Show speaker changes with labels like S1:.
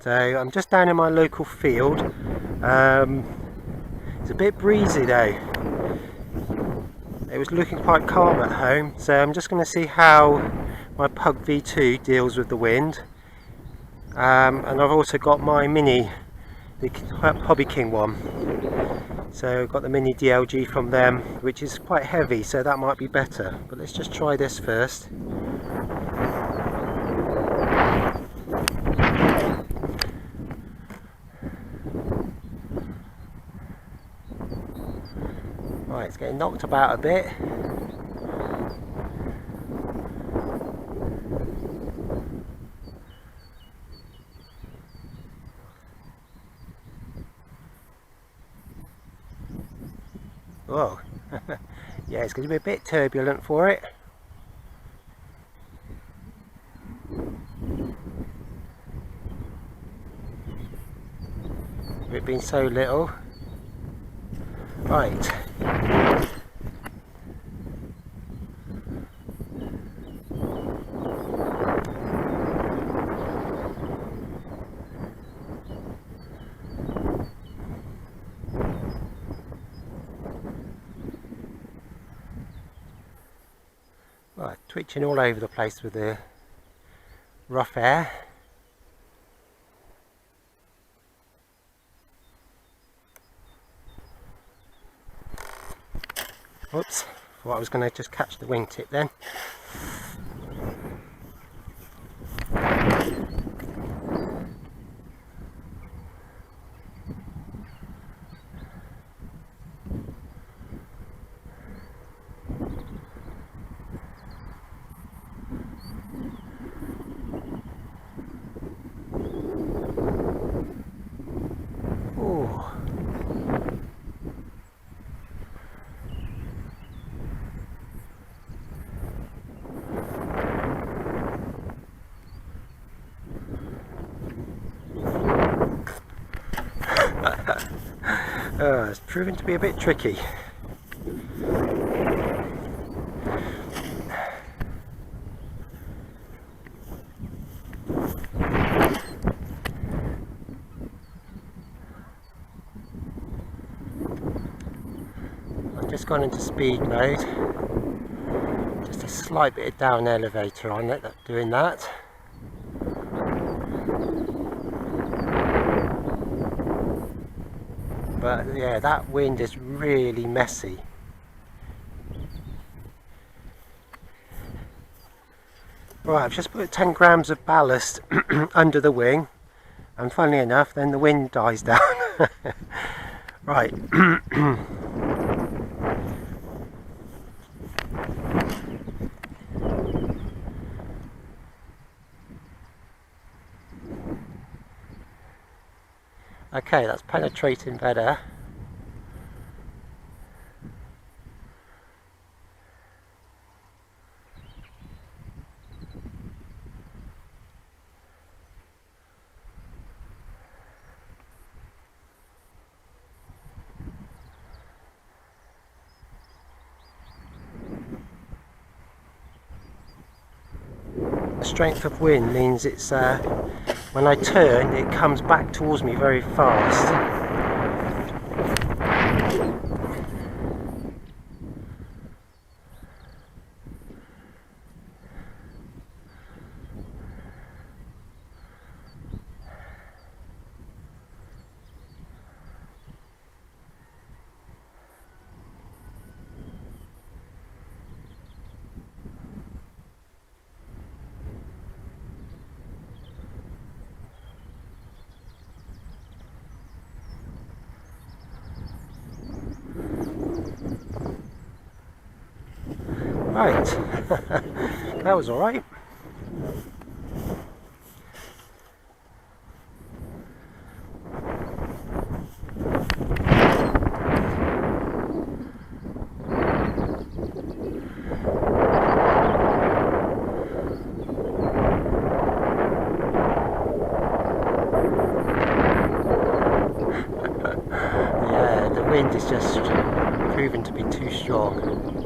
S1: So I'm just down in my local field. It's a bit breezy though. It was looking quite calm at home, so I'm just going to see how my Pug V2 deals with the wind. And I've also got my mini, the Hobby King one. So I've got the mini DLG from them, which is quite heavy, so that might be better. But let's just try this first. Right, it's getting knocked about a bit. Whoa. Yeah, it's going to be a bit turbulent for it. With it being so little. Right. Right, twitching all over the place with the rough air. Oops, thought I was going to just catch the wingtip then. It's proving to be a bit tricky. I've just gone into speed mode. Just a slight bit of down elevator on it, doing that. But yeah, that wind is really messy. Right, I've just put 10 grams of ballast under the wing, and funnily enough, then the wind dies down. Right. Okay, that's penetrating better. The strength of wind means it's when I turn, it comes back towards me very fast. Right, that was alright. Yeah, the wind is just proving to be too strong.